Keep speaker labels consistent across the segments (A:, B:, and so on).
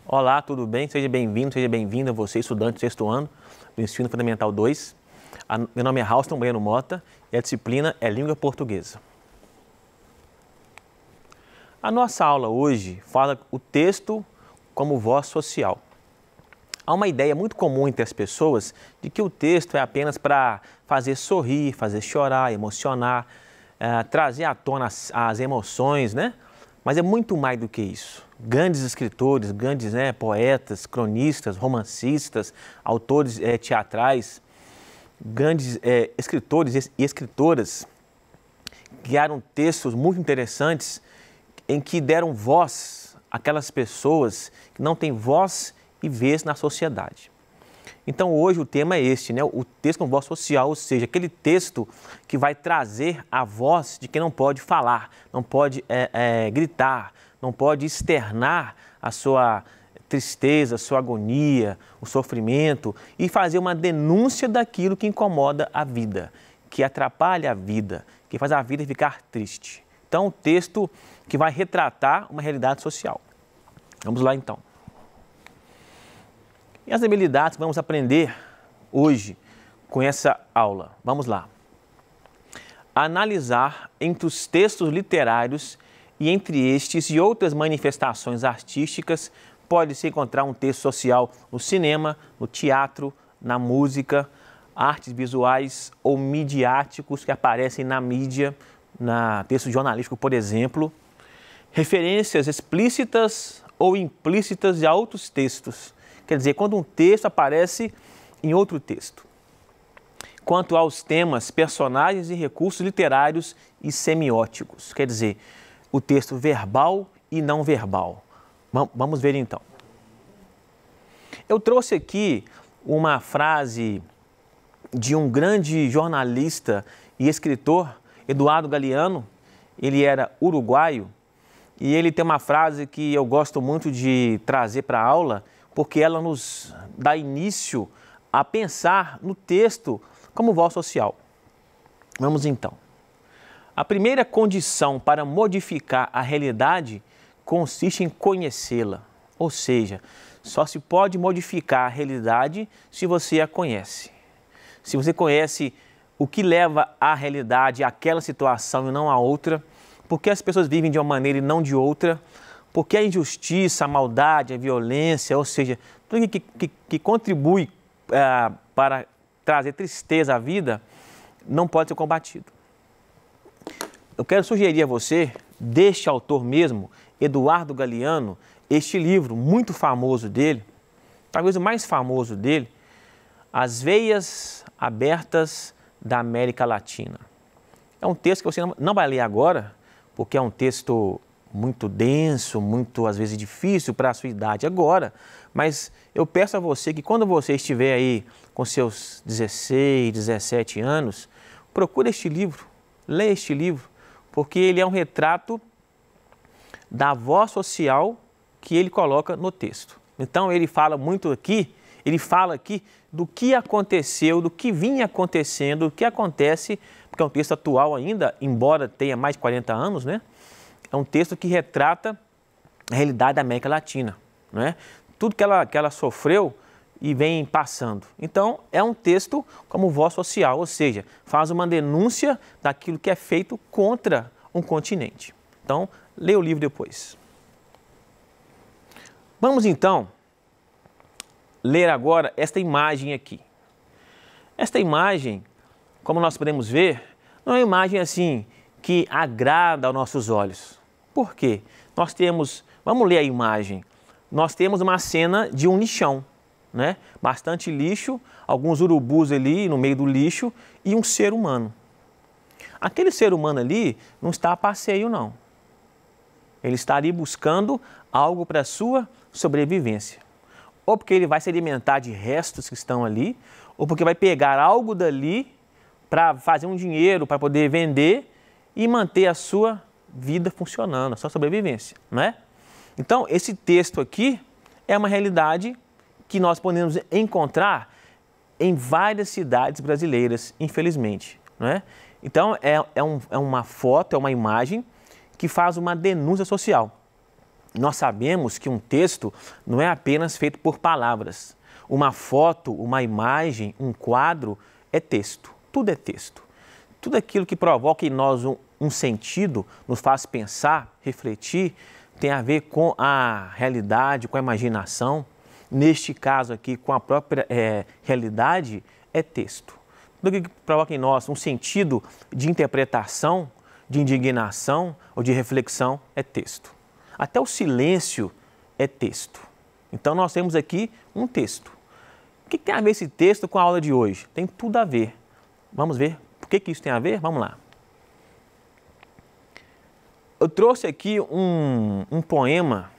A: Olá, tudo bem? Seja bem-vindo, seja bem-vinda você, estudante do sexto ano do Ensino Fundamental 2. Meu nome é Rauston Bueno Mota e a disciplina é Língua Portuguesa. A nossa aula hoje fala o texto como voz social. Há uma ideia muito comum entre as pessoas de que o texto é apenas para fazer sorrir, fazer chorar, emocionar, trazer à tona as emoções, né? Mas é muito mais do que isso. Grandes escritores, grandes poetas, cronistas, romancistas, autores teatrais, grandes escritores e escritoras criaram textos muito interessantes em que deram voz àquelas pessoas que não têm voz e vez na sociedade. Então hoje o tema é este, né? O texto com voz social, ou seja, aquele texto que vai trazer a voz de quem não pode falar, não pode gritar, não pode externar a sua tristeza, a sua agonia, o sofrimento e fazer uma denúncia daquilo que incomoda a vida, que atrapalha a vida, que faz a vida ficar triste. Então, um texto que vai retratar uma realidade social. Vamos lá então. E as habilidades que vamos aprender hoje com essa aula? Vamos lá. Analisar entre os textos literários e entre estes e outras manifestações artísticas pode-se encontrar um texto social no cinema, no teatro, na música, artes visuais ou midiáticos que aparecem na mídia, na texto jornalístico, por exemplo, referências explícitas ou implícitas de outros textos. Quer dizer, quando um texto aparece em outro texto. Quanto aos temas, personagens e recursos literários e semióticos. Quer dizer, o texto verbal e não verbal. Vamos ver então. Eu trouxe aqui uma frase de um grande jornalista e escritor, Eduardo Galeano. Ele era uruguaio e ele tem uma frase que eu gosto muito de trazer para a aula, porque ela nos dá início a pensar no texto como voz social. Vamos então. A primeira condição para modificar a realidade consiste em conhecê-la, ou seja, só se pode modificar a realidade se você a conhece. Se você conhece o que leva à realidade àquela situação e não a outra, por que as pessoas vivem de uma maneira e não de outra, porque a injustiça, a maldade, a violência, ou seja, tudo que contribui para trazer tristeza à vida, não pode ser combatido. Eu quero sugerir a você, deste autor mesmo, Eduardo Galeano, este livro muito famoso dele, talvez o mais famoso dele, As Veias Abertas da América Latina. É um texto que você não vai ler agora, porque é um texto muito denso, muito às vezes difícil para a sua idade agora, mas eu peço a você que quando você estiver aí com seus 16, 17 anos, procure este livro, leia este livro, porque ele é um retrato da voz social que ele coloca no texto. Então ele fala muito aqui, ele fala aqui do que aconteceu, do que vinha acontecendo, do que acontece, porque é um texto atual ainda, embora tenha mais de 40 anos, né? É um texto que retrata a realidade da América Latina, não é? Tudo que ela sofreu e vem passando. Então, é um texto como voz social, ou seja, faz uma denúncia daquilo que é feito contra um continente. Então, leia o livro depois. Vamos, então, ler agora esta imagem aqui. Esta imagem, como nós podemos ver, não é uma imagem assim que agrada aos nossos olhos. Por quê? Nós temos, vamos ler a imagem, nós temos uma cena de um lixão, né? Bastante lixo, alguns urubus ali no meio do lixo e um ser humano. Aquele ser humano ali não está a passeio, não. Ele está ali buscando algo para a sua sobrevivência. Ou porque ele vai se alimentar de restos que estão ali, ou porque vai pegar algo dali para fazer um dinheiro, para poder vender e manter a sua vida funcionando, a sua sobrevivência, não é? Então, esse texto aqui é uma realidade que nós podemos encontrar em várias cidades brasileiras, infelizmente, não é? Então, é uma foto, é uma imagem que faz uma denúncia social. nós sabemos que um texto não é apenas feito por palavras. Uma foto, uma imagem, um quadro é texto. Tudo é texto. Tudo aquilo que provoca em nós um sentido, nos faz pensar, refletir, tem a ver com a realidade, com a imaginação. Neste caso aqui, com a própria realidade, é texto. Tudo que provoca em nós um sentido de interpretação, de indignação ou de reflexão é texto. Até o silêncio é texto. Então nós temos aqui um texto. O que tem a ver esse texto com a aula de hoje? Tem tudo a ver. Vamos ver por que isso tem a ver? Vamos lá. Eu trouxe aqui um poema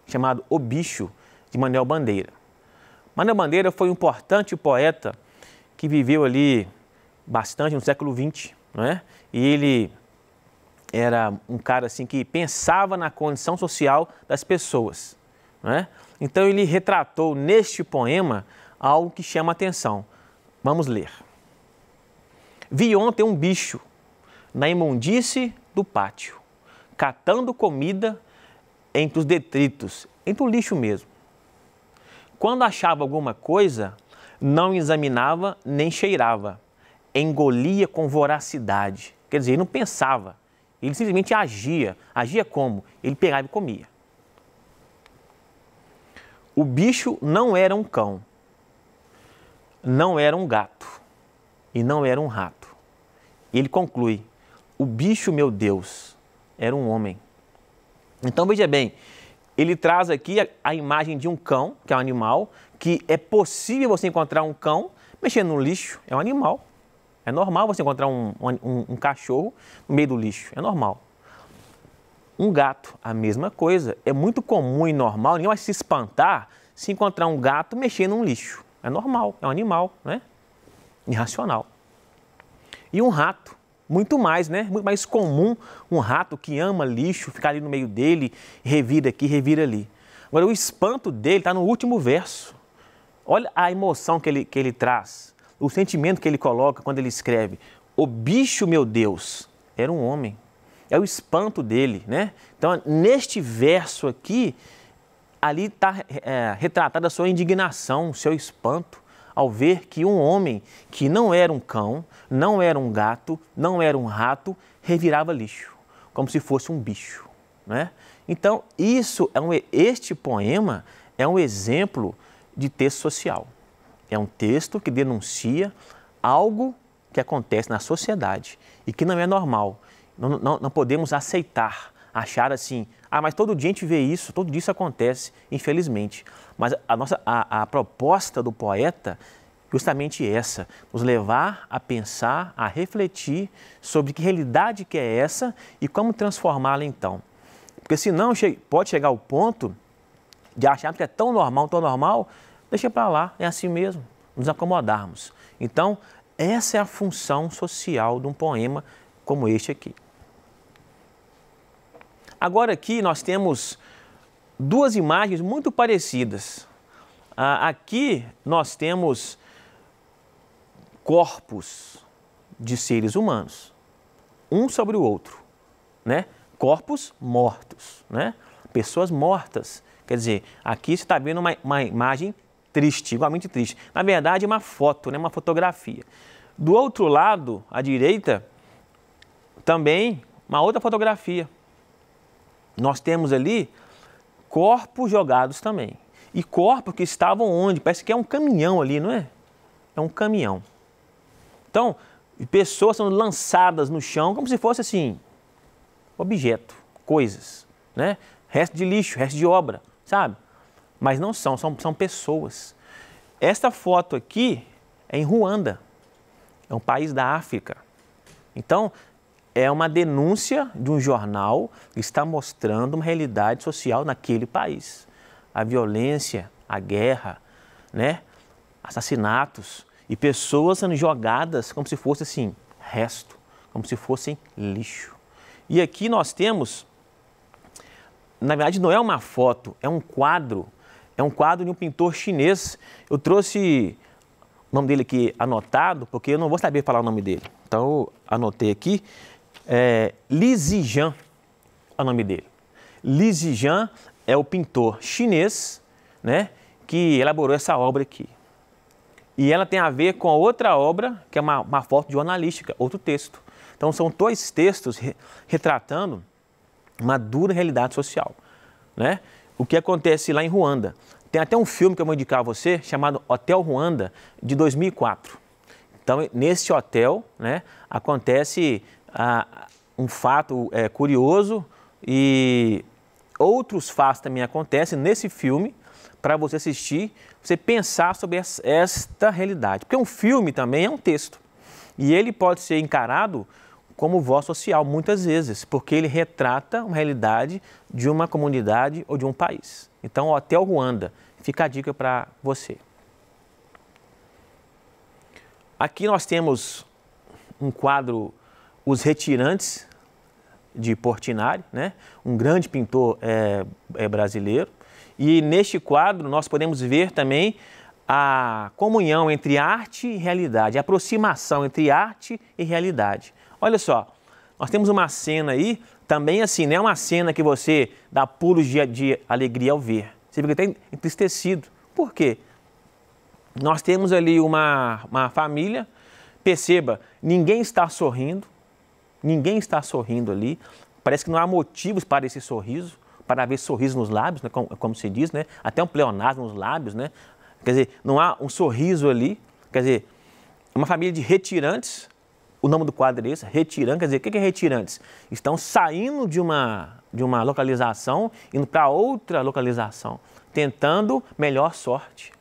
A: chamado O Bicho, de Manuel Bandeira. Manuel Bandeira foi um importante poeta que viveu ali bastante no século XX, não é? E ele era um cara assim que pensava na condição social das pessoas, não é? Então ele retratou neste poema algo que chama a atenção. Vamos ler. Vi ontem um bicho na imundície do pátio, catando comida entre os detritos, entre o lixo mesmo. Quando achava alguma coisa, não examinava nem cheirava, engolia com voracidade. Quer dizer, ele não pensava, ele simplesmente agia. Agia como? Ele pegava e comia. O bicho não era um cão, não era um gato e não era um rato. E ele conclui, o bicho, meu Deus, era um homem. Então veja bem, ele traz aqui a imagem de um cão, que é um animal, que é possível você encontrar um cão mexendo no lixo, é um animal. É normal você encontrar um cachorro no meio do lixo, é normal. Um gato, a mesma coisa, é muito comum e normal, ninguém vai se espantar se encontrar um gato mexendo no lixo. É normal, é um animal, né? Irracional. E um rato, muito mais, né? Muito mais comum um rato que ama lixo, ficar ali no meio dele, revira aqui, revira ali. Agora, o espanto dele está no último verso. Olha a emoção que ele traz, o sentimento que ele coloca quando ele escreve. O bicho, meu Deus, era um homem. É o espanto dele, né? Então, neste verso aqui, ali está retratada a sua indignação, o seu espanto, ao ver que um homem que não era um cão, não era um gato, não era um rato, revirava lixo, como se fosse um bicho, né? Então, este poema é um exemplo de texto social. É um texto que denuncia algo que acontece na sociedade e que não é normal. Não podemos aceitar, achar assim, mas todo dia a gente vê isso, todo dia isso acontece, infelizmente. Mas a proposta do poeta é justamente essa, nos levar a pensar, a refletir sobre que realidade que é essa e como transformá-la então. Porque senão pode chegar ao ponto de achar que é tão normal, deixa para lá, é assim mesmo, nos acomodarmos. Então, essa é a função social de um poema como este aqui. Agora aqui nós temos duas imagens muito parecidas. Aqui nós temos corpos de seres humanos, um sobre o outro, né? Corpos mortos, né? Pessoas mortas. Quer dizer, aqui você está vendo uma imagem triste, igualmente triste. Na verdade, é uma foto, né? Uma fotografia. Do outro lado, à direita, também uma outra fotografia. Nós temos ali corpos jogados também. E corpos que estavam onde? Parece que é um caminhão ali, não é? É um caminhão. Então, pessoas são lançadas no chão como se fosse assim, objeto, coisas, né? Resto de lixo, resto de obra, sabe? Mas não são pessoas. Esta foto aqui é em Ruanda, é um país da África. Então, é uma denúncia de um jornal que está mostrando uma realidade social naquele país. A violência, a guerra, né? Assassinatos e pessoas sendo jogadas como se fosse assim, resto, como se fossem lixo. E aqui nós temos, na verdade não é uma foto, é um quadro de um pintor chinês. Eu trouxe o nome dele aqui anotado, porque eu não vou saber falar o nome dele. Então eu anotei aqui, Li Zijian é o nome dele. Li Zijian é o pintor chinês, né, que elaborou essa obra aqui. E ela tem a ver com a outra obra, que é uma foto jornalística, outro texto. Então, são dois textos retratando uma dura realidade social, né? O que acontece lá em Ruanda. Tem até um filme que eu vou indicar a você, chamado Hotel Ruanda, de 2004. Então, nesse hotel, né, acontece um fato curioso e outros fatos também acontecem nesse filme para você assistir, você pensar sobre esta realidade. Porque um filme também é um texto e ele pode ser encarado como voz social muitas vezes, porque ele retrata uma realidade de uma comunidade ou de um país. Então, o Hotel Ruanda, fica a dica para você. Aqui nós temos um quadro, Os Retirantes, de Portinari, né? Um grande pintor brasileiro. E neste quadro nós podemos ver também a comunhão entre arte e realidade, a aproximação entre arte e realidade. Olha só, nós temos uma cena aí, também assim, não é uma cena que você dá pulos de alegria ao ver. Você fica até entristecido. Por quê? Nós temos ali uma família, perceba, ninguém está sorrindo ali, parece que não há motivos para esse sorriso, para haver sorriso nos lábios, né, como se diz, né? Até um pleonasmo nos lábios, né? Quer dizer, não há um sorriso ali, quer dizer, uma família de retirantes. O nome do quadro é esse, retirante, quer dizer, o que é retirantes? Estão saindo de uma localização, indo para outra localização, tentando melhor sorte.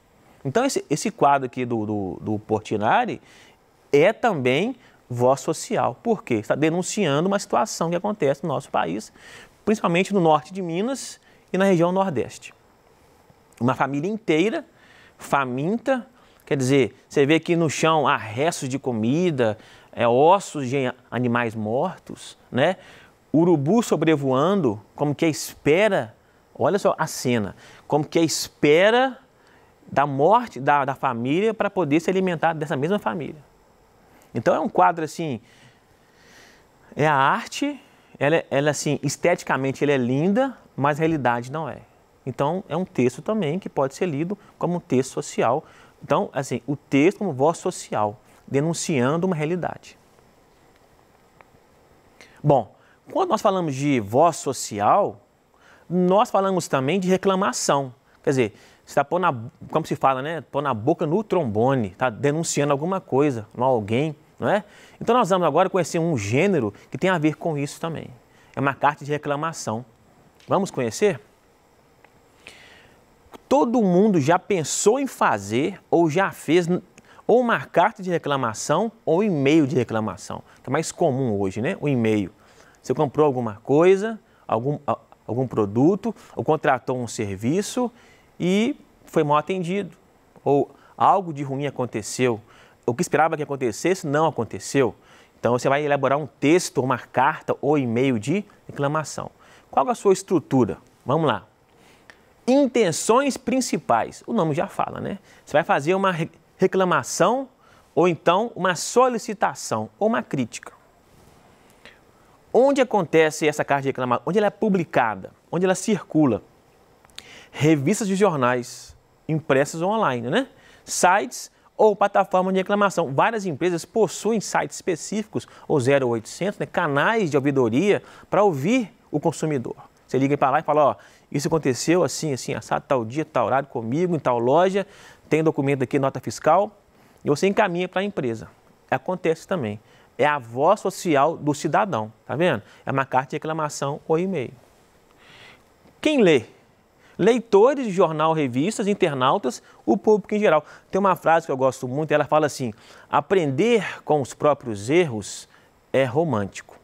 A: Então, esse quadro aqui do Portinari é também voz social. Por quê? Está denunciando uma situação que acontece no nosso país, principalmente no norte de Minas e na região nordeste. Uma família inteira, faminta, quer dizer, você vê que no chão há restos de comida, ossos de animais mortos, né? Urubu sobrevoando, como que a espera, olha só a cena, como que a espera da morte da família para poder se alimentar dessa mesma família. Então é um quadro assim, é a arte, ela assim, esteticamente ela é linda, mas a realidade não é. Então é um texto também que pode ser lido como um texto social. Então, assim, o texto como voz social, denunciando uma realidade. Bom, quando nós falamos de voz social, nós falamos também de reclamação. Quer dizer, você está pondo, como se fala, né? Pôr na boca no trombone, está denunciando alguma coisa, alguém, não é? Então nós vamos agora conhecer um gênero que tem a ver com isso também. É uma carta de reclamação. Vamos conhecer? Todo mundo já pensou em fazer ou já fez ou uma carta de reclamação ou um e-mail de reclamação, que é mais comum hoje, né? O e-mail. Você comprou alguma coisa, algum produto, ou contratou um serviço e foi mal atendido, ou algo de ruim aconteceu, o que esperava que acontecesse não aconteceu. Então você vai elaborar um texto, uma carta ou e-mail de reclamação. Qual é a sua estrutura? Vamos lá. Intenções principais, o nome já fala, né? Você vai fazer uma reclamação ou então uma solicitação ou uma crítica. Onde acontece essa carta de reclamação? Onde ela é publicada? Onde ela circula? Revistas de jornais, impressas ou online, né? Sites ou plataformas de reclamação. Várias empresas possuem sites específicos, ou 0800, né? Canais de ouvidoria para ouvir o consumidor. Você liga para lá e fala, ó, isso aconteceu assim, assim, assado, tal dia, tal horário comigo, em tal loja, tem documento aqui, nota fiscal, e você encaminha para a empresa. Acontece também. É a voz social do cidadão, tá vendo? É uma carta de reclamação ou e-mail. Quem lê? Leitores de jornal, revistas, internautas, o público em geral. Tem uma frase que eu gosto muito, ela fala assim, aprender com os próprios erros é romântico,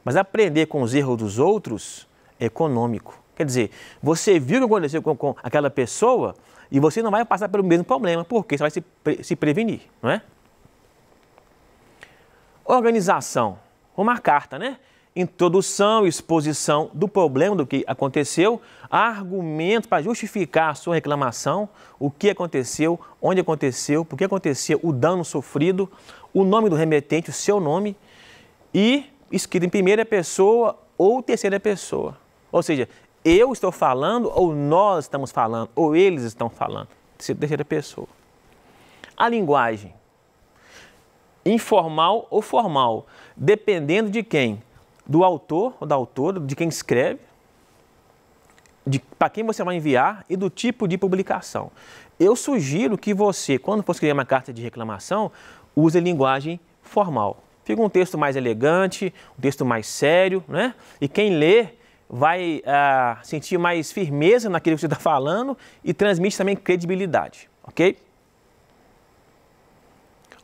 A: mas aprender com os erros dos outros é econômico. Quer dizer, você viu o que aconteceu com aquela pessoa e você não vai passar pelo mesmo problema, porque você vai se prevenir, não é? Organização, uma carta, né? Introdução, exposição do problema, do que aconteceu, argumentos para justificar a sua reclamação, o que aconteceu, onde aconteceu, por que aconteceu, o dano sofrido, o nome do remetente, o seu nome e escrito em primeira pessoa ou terceira pessoa. Ou seja, eu estou falando, ou nós estamos falando, ou eles estão falando. Terceira pessoa. A linguagem, informal ou formal, dependendo de quem? Do autor ou da autora, de quem escreve, para quem você vai enviar e do tipo de publicação. Eu sugiro que você, quando for escrever uma carta de reclamação, use a linguagem formal. Fica um texto mais elegante, um texto mais sério, né? E quem lê vai sentir mais firmeza naquilo que você está falando e transmite também credibilidade, ok?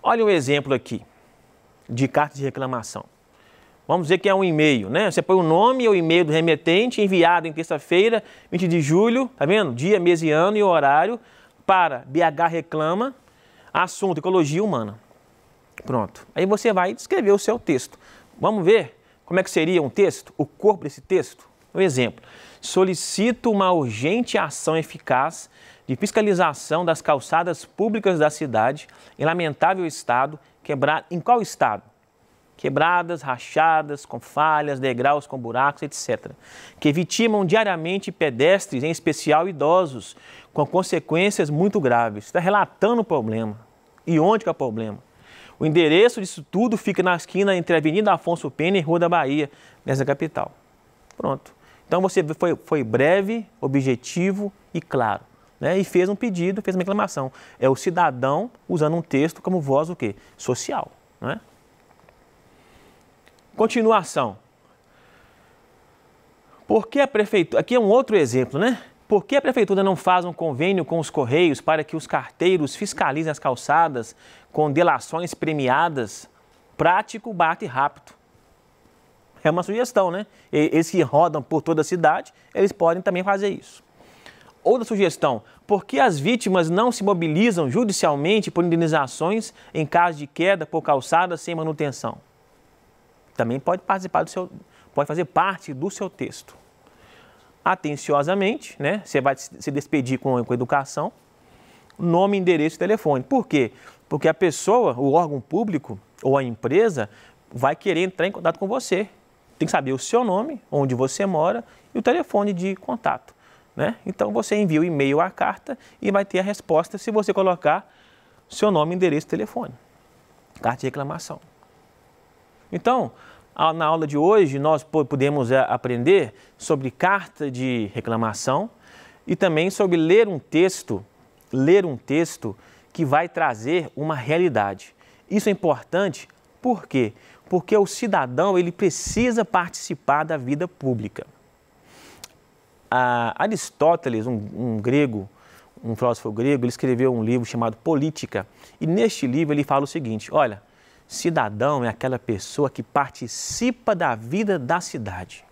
A: Olha um exemplo aqui de carta de reclamação. Vamos dizer que é um e-mail, né? Você põe o nome e o e-mail do remetente enviado em terça-feira, 20 de julho, tá vendo? Dia, mês e ano e horário para BH Reclama, assunto ecologia humana. Pronto. Aí você vai escrever o seu texto. Vamos ver como é que seria um texto, o corpo desse texto? Um exemplo. Solicito uma urgente ação eficaz de fiscalização das calçadas públicas da cidade em lamentável estado, em qual estado? Quebradas, rachadas, com falhas, degraus com buracos, etc. Que vitimam diariamente pedestres, em especial idosos, com consequências muito graves. Está relatando o problema. E onde que é o problema? O endereço disso tudo fica na esquina entre a Avenida Afonso Pena e Rua da Bahia, nessa capital. Pronto. Então você foi breve, objetivo e claro, né? E fez um pedido, fez uma reclamação. É o cidadão usando um texto como voz o quê? Social, né? Continuação. Por que a prefeitura... Aqui é um outro exemplo, né? Por que a prefeitura não faz um convênio com os Correios para que os carteiros fiscalizem as calçadas com delações premiadas? Prático, barato e rápido. É uma sugestão, né? Eles que rodam por toda a cidade, eles podem também fazer isso. Outra sugestão. Por que as vítimas não se mobilizam judicialmente por indenizações em caso de queda por calçadas sem manutenção? Também pode participar pode fazer parte do seu texto. Atenciosamente, né? Você vai se despedir com educação, nome, endereço e telefone. Por quê? Porque a pessoa, o órgão público ou a empresa vai querer entrar em contato com você. Tem que saber o seu nome, onde você mora e o telefone de contato, né? Então você envia o e-mail, a carta e vai ter a resposta se você colocar seu nome, endereço e telefone. Carta de reclamação. Então, na aula de hoje, nós podemos aprender sobre carta de reclamação e também sobre ler um texto que vai trazer uma realidade. Isso é importante, por quê? Porque o cidadão ele precisa participar da vida pública. Aristóteles, um filósofo grego, ele escreveu um livro chamado Política, e neste livro ele fala o seguinte, olha, cidadão é aquela pessoa que participa da vida da cidade.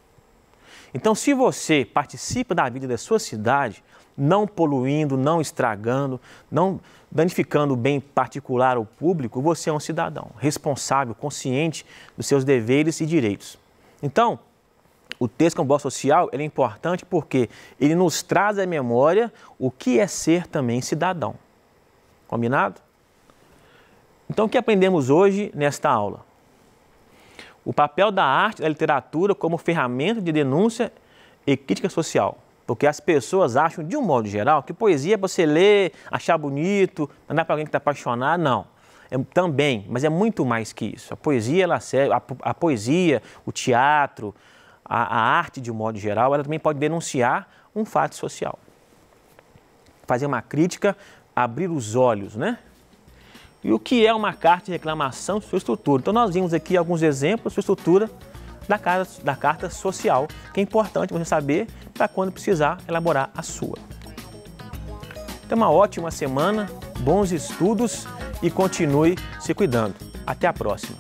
A: Então, se você participa da vida da sua cidade, não poluindo, não estragando, não danificando o bem particular ou público, você é um cidadão responsável, consciente dos seus deveres e direitos. Então, o texto com voz social ele é importante porque ele nos traz à memória o que é ser também cidadão. Combinado? Então, o que aprendemos hoje nesta aula? O papel da arte e da literatura como ferramenta de denúncia e crítica social. Porque as pessoas acham, de um modo geral, que poesia é você ler, achar bonito, mandar para alguém que está apaixonado. Não. Também, mas é muito mais que isso. A poesia, ela serve, a poesia, o teatro, a arte, de um modo geral, ela também pode denunciar um fato social. Fazer uma crítica, abrir os olhos, né? E o que é uma carta de reclamação de sua estrutura? Então, nós vimos aqui alguns exemplos da sua estrutura da carta social, que é importante você saber para quando precisar elaborar a sua. Então, uma ótima semana, bons estudos e continue se cuidando. Até a próxima!